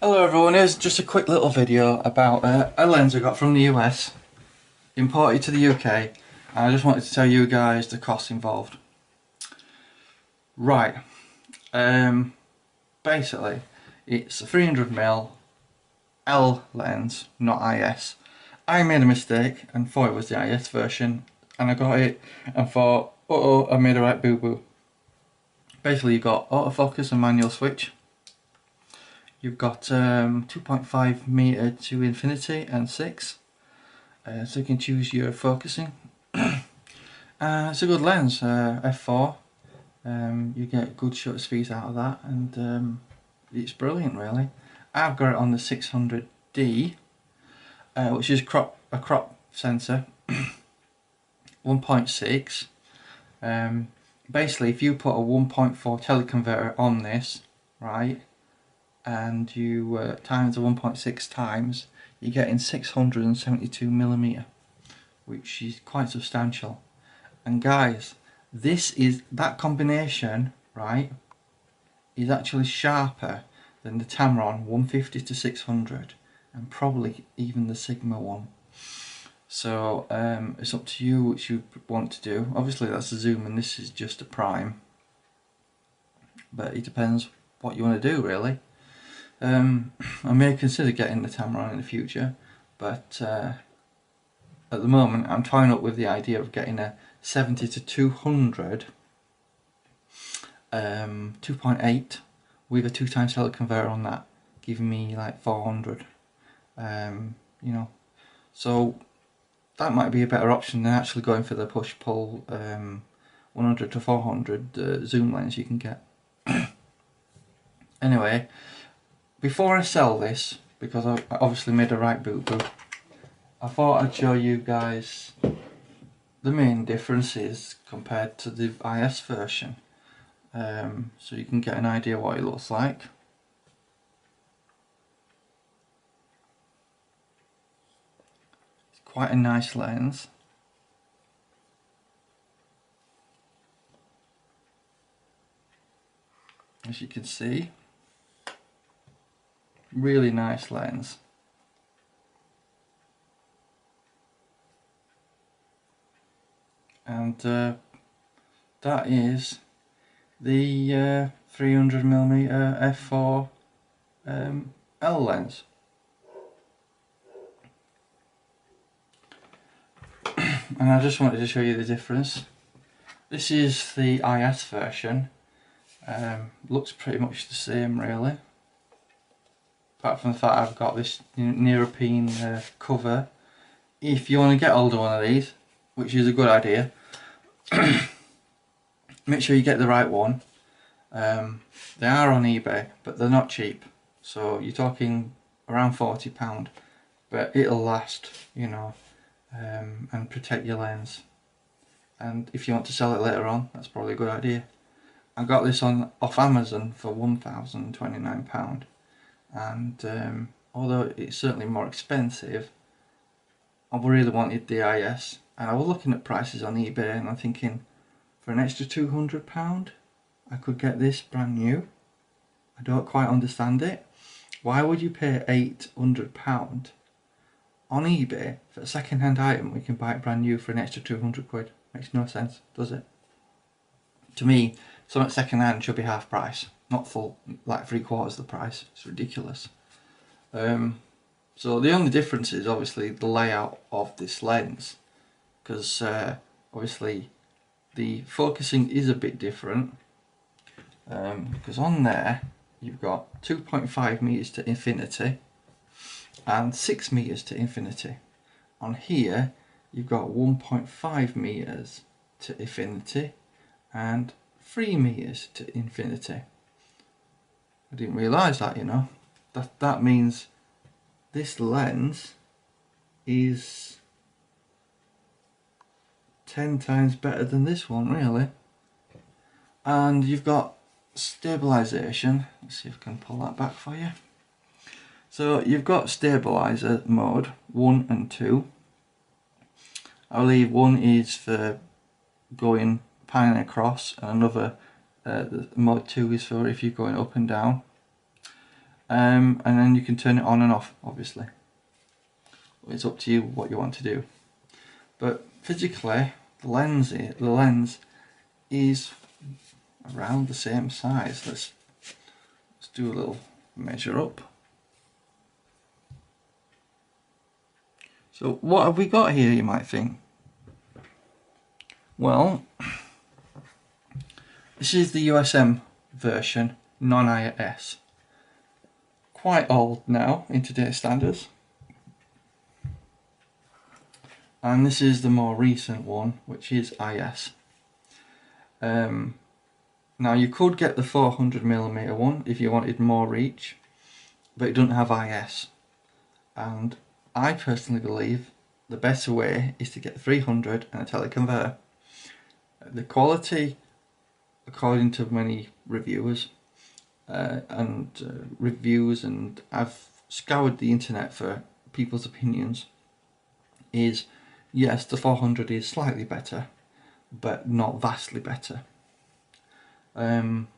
Hello everyone, here's just a quick little video about a lens I got from the US, imported to the UK, and I just wanted to tell you guys the costs involved. Right, basically it's a 300mm L lens, not IS. I made a mistake and thought it was the IS version, and I got it and thought, uh-oh, I made a right boo-boo. Basically you've got autofocus and manual switch. You've got 2.5 meter to infinity and 6, so you can choose your focusing. It's a good lens, f4. You get good shutter speeds out of that, and it's brilliant really. I've got it on the 600D, which is a crop sensor, 1.6. Basically, if you put a 1.4 teleconverter on this, right, and you times the 1.6 times, you're getting 672mm, which is quite substantial. And guys, that combination, right, is actually sharper than the Tamron 150 to 600, and probably even the Sigma one. So it's up to you which you want to do. Obviously that's a zoom and this is just a prime, but it depends what you want to do really. I may consider getting the Tamron in the future, but at the moment I'm toying up with the idea of getting a 70 to 200 2.8 with a 2x teleconverter on that, giving me like 400. You know, so that might be a better option than actually going for the push-pull 100 to 400 zoom lens you can get. Anyway, before I sell this, because I obviously made a right boo-boo, I thought I'd show you guys the main differences compared to the IS version, so you can get an idea what it looks like. It's quite a nice lens. As you can see, really nice lens. And that is the 300mm f4 L lens. And I just wanted to show you the difference. This is the IS version. Looks pretty much the same really, apart from the fact I've got this neoprene cover. If you want to get hold of one of these, which is a good idea, make sure you get the right one. They are on eBay, but they're not cheap, so you're talking around £40, but it'll last, you know, and protect your lens. And if you want to sell it later on, that's probably a good idea. I got this off Amazon for £1,029, and although it's certainly more expensive, I really wanted the IS, and I was looking at prices on eBay and I'm thinking, for an extra £200 I could get this brand new. I don't quite understand it. Why would you pay £800 on eBay for a second-hand item when you can buy it brand new for an extra 200 quid? Makes no sense, does it? To me, something second-hand should be half price, not full, like 3/4 the price. It's ridiculous. So the only difference is obviously the layout of this lens, because obviously the focusing is a bit different, because on there you've got 2.5 meters to infinity and 6 meters to infinity. On here you've got 1.5 meters to infinity and 3 meters to infinity. I didn't realise that, you know. That means this lens is 10 times better than this one really. And you've got stabilization. Let's see if I can pull that back for you. So you've got stabilizer mode 1 and 2. I believe 1 is for going panning across, and another mode 2 is for if you're going up and down. and then you can turn it on and off, obviously. It's up to you what you want to do. But physically, the lens is around the same size. Let's do a little measure up. So what have we got here, you might think? Well, this is the USM version, non-IS. Quite old now in today's standards. And this is the more recent one, which is IS. Now you could get the 400mm one if you wanted more reach, but it doesn't have IS. And I personally believe the better way is to get 300 and a teleconverter. The quality, according to many reviewers and I've scoured the internet for people's opinions, is yes, the 400 is slightly better, but not vastly better. And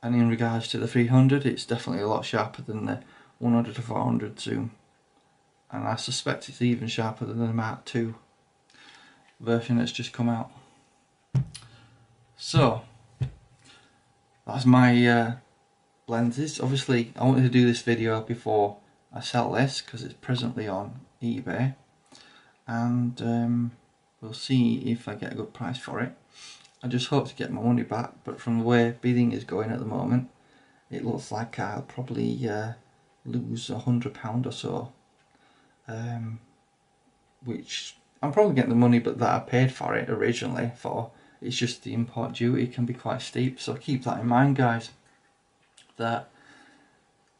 in regards to the 300, it's definitely a lot sharper than the 100 to 400 zoom. And I suspect it's even sharper than the Mark II version that's just come out. So, that's my lenses. Obviously, I wanted to do this video before I sell this, because it's presently on eBay. And we'll see if I get a good price for it. I just hope to get my money back, but from the way bidding is going at the moment, it looks like I'll probably lose £100 or so. Which I'm probably getting the money but that I paid for it originally for. It's just the import duty can be quite steep, so keep that in mind, guys. That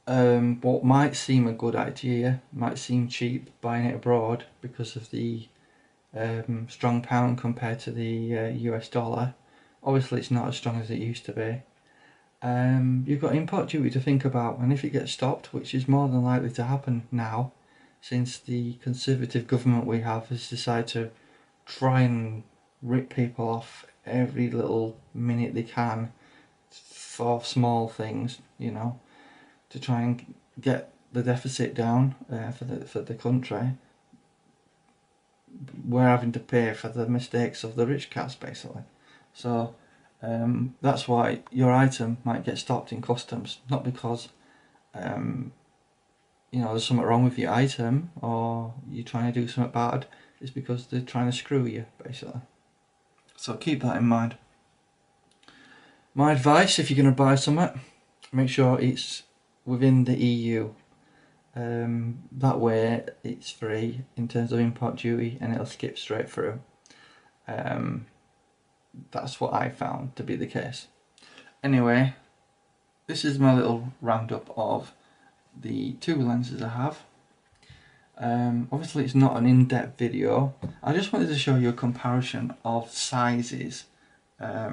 what might seem a good idea might seem cheap buying it abroad because of the strong pound compared to the US dollar. Obviously it's not as strong as it used to be. You've got import duty to think about, and if it gets stopped, which is more than likely to happen now, since the Conservative government we have has decided to try and rip people off every little minute they can for small things, you know, to try and get the deficit down for the country. We're having to pay for the mistakes of the rich cats, basically. So that's why your item might get stopped in customs, not because you know, there's something wrong with your item or you're trying to do something bad. It's because they're trying to screw you, basically. So keep that in mind. My advice, if you're going to buy something, make sure it's within the EU. That way it's free in terms of import duty and it'll skip straight through. That's what I found to be the case. Anyway, this is my little roundup of the two lenses I have. Obviously it's not an in-depth video. I just wanted to show you a comparison of sizes. They're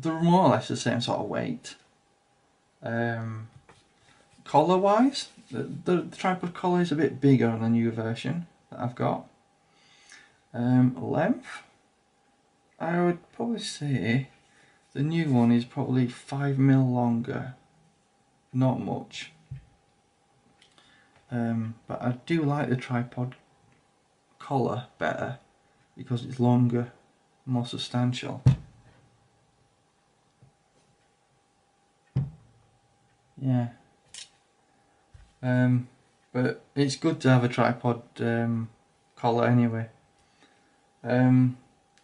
more or less the same sort of weight. Collar wise, the tripod collar is a bit bigger on the new version that I've got. Length, I would probably say the new one is probably 5mm longer. Not much. But I do like the tripod collar better because it's longer, more substantial. Yeah. But it's good to have a tripod collar anyway.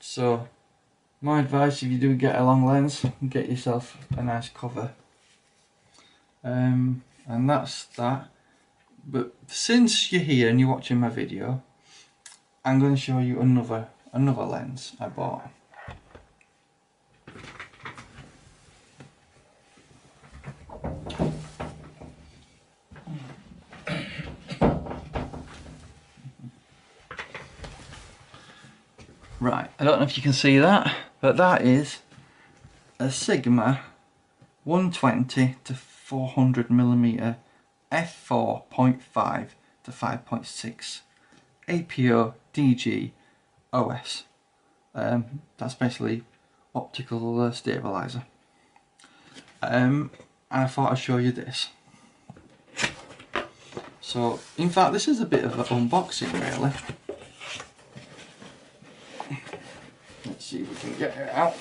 So my advice, if you do get a long lens, get yourself a nice cover. And that's that. But since you're here and you're watching my video, I'm going to show you another lens I bought. Right, I don't know if you can see that, but that is a Sigma 120 to 400mm f4.5 to 5.6 APO DG OS. That's basically optical stabilizer. and I thought I'd show you this. So in fact this is a bit of an unboxing really. Let's see if we can get it out.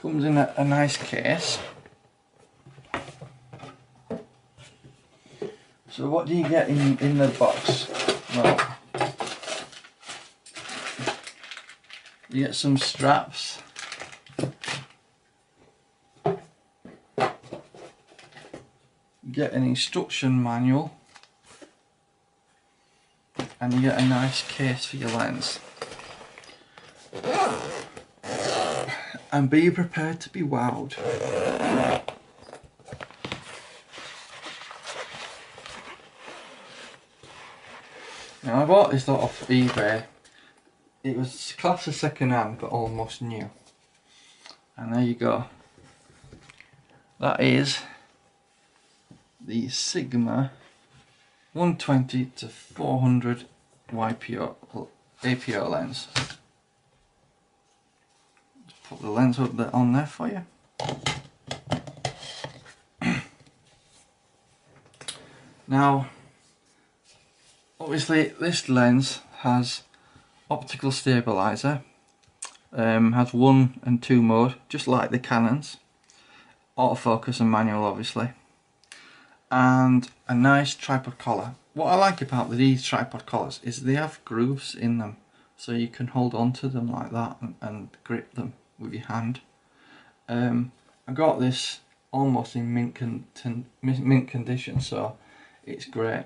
Comes in a nice case. So what do you get in the box? Well, you get some straps. You get an instruction manual. And you get a nice case for your lens. And be prepared to be wowed. Now I bought this lot off eBay. It was classed as second hand but almost new. And there you go. That is the Sigma 120 to 400 YPO APO lens. Just put the lens up there on there for you. Now, obviously, this lens has optical stabilizer, has 1 and 2 mode, just like the Canons, autofocus and manual, obviously, and a nice tripod collar. What I like about these tripod collars is they have grooves in them, so you can hold on to them like that and grip them with your hand. I got this almost in mint condition, so it's great.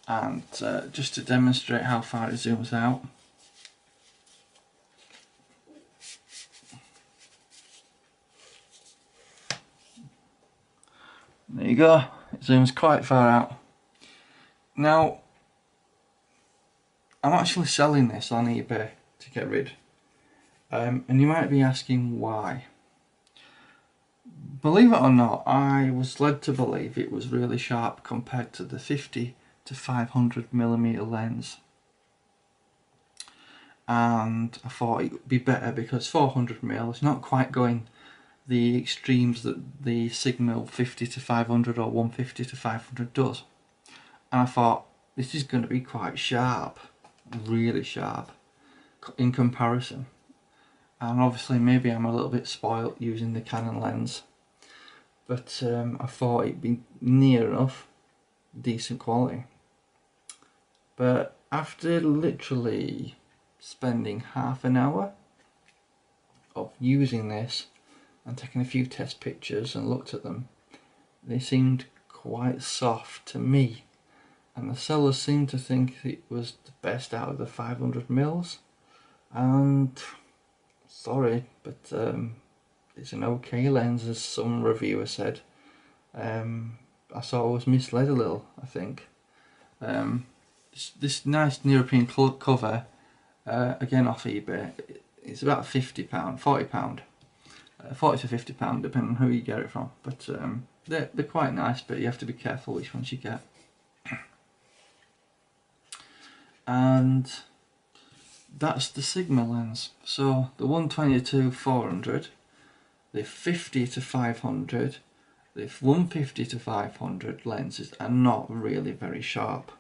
And just to demonstrate how far it zooms out, there you go, it zooms quite far out. Now, I'm actually selling this on eBay to get rid, and you might be asking why. Believe it or not, I was led to believe it was really sharp compared to the 50 to 500mm lens, and I thought it would be better because 400mm is not quite going the extremes that the Sigma 50 to 500 or 150 to 500 does, and I thought this is going to be quite sharp, really sharp in comparison. And obviously maybe I'm a little bit spoilt using the Canon lens, but I thought it'd be near enough decent quality. But after literally spending half an hour of using this and taking a few test pictures and looked at them, they seemed quite soft to me, and the sellers seemed to think it was the best out of the 500mm, and sorry, but it's an okay lens, as some reviewer said. I sort of was misled a little, I think. This nice European cover, again off eBay, it's about £50, £40, 40 to £50 depending on who you get it from. But they're quite nice, but you have to be careful which ones you get. And that's the Sigma lens. So the 120 to 400, the 50 to 500, the 150 to 500 lenses are not really very sharp.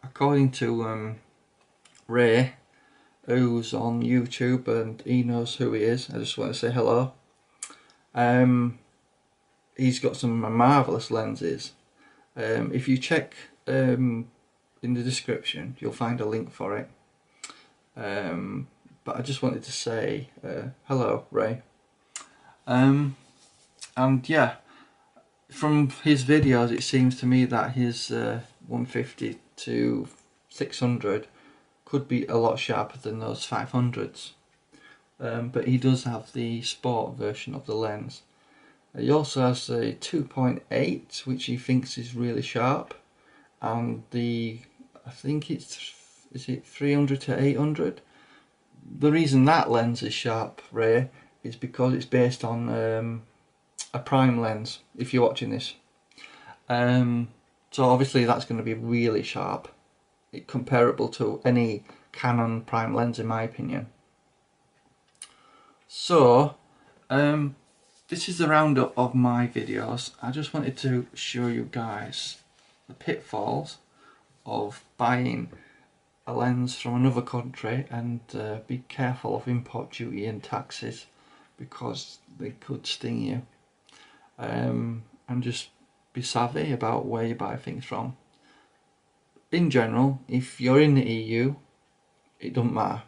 According to Ray, who's on YouTube, and he knows who he is, I just want to say hello. He's got some marvellous lenses. If you check in the description, you'll find a link for it. But I just wanted to say hello, Ray. And yeah, from his videos it seems to me that his 150 to 600 could be a lot sharper than those 500s. But he does have the sport version of the lens. He also has a 2.8, which he thinks is really sharp, and the, I think it's, is it 300 to 800? The reason that lens is sharp, Ray, is because it's based on a prime lens, if you're watching this. So obviously that's going to be really sharp, comparable to any Canon prime lens in my opinion. So This is the roundup of my videos. I just wanted to show you guys the pitfalls of buying a lens from another country, and be careful of import duty and taxes because they could sting you. And just be savvy about where you buy things from. In general, if you're in the EU, it doesn't matter.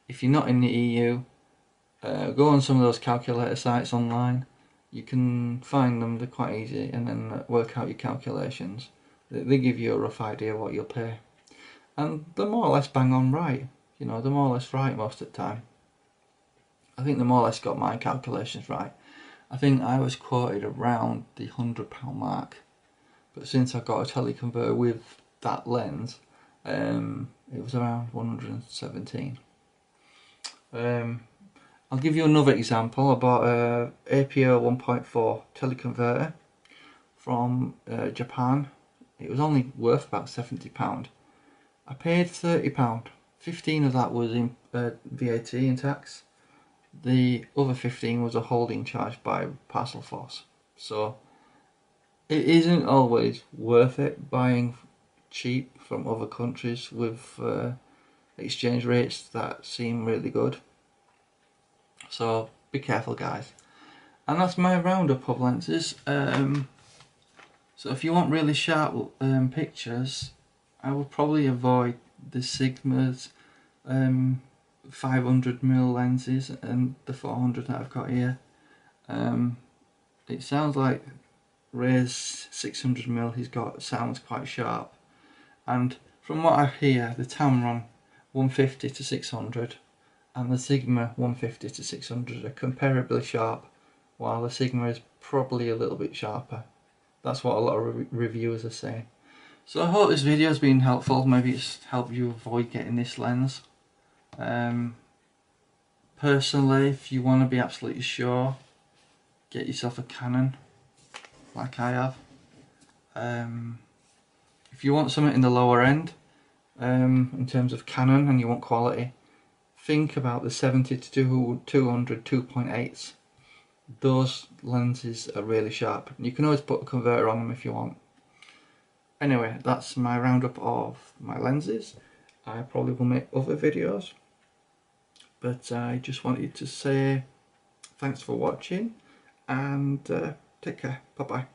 If you're not in the EU, go on some of those calculator sites online. You can find them, they're quite easy, and then work out your calculations. They give you a rough idea of what you'll pay. And they're more or less bang on right. You know, they're more or less right most of the time. I think they more or less got my calculations right. I think I was quoted around the £100 mark. But since I got a teleconverter with that lens, it was around 117. I'll give you another example. I bought a APO 1.4 teleconverter from Japan. It was only worth about £70. I paid £30. 15 of that was in VAT and tax. The other 15 was a holding charge by Parcel Force. So it isn't always worth it buying cheap from other countries with exchange rates that seem really good. So be careful, guys. And that's my roundup of lenses. So if you want really sharp pictures, I would probably avoid the Sigma's 500mm lenses and the 400 that I've got here. It sounds like Ray's 600mm he's got sounds quite sharp, and from what I hear, the Tamron 150 to 600 and the Sigma 150 to 600 are comparably sharp, while the Sigma is probably a little bit sharper. That's what a lot of reviewers are saying. So I hope this video has been helpful. Maybe it's helped you avoid getting this lens. Personally, if you want to be absolutely sure, get yourself a Canon, like I have. If you want something in the lower end, in terms of Canon, and you want quality, think about the 70 to 200 2.8s. Those lenses are really sharp. You can always put a converter on them if you want. Anyway, that's my roundup of my lenses. I probably will make other videos, but I just wanted to say thanks for watching, and take care. Bye bye.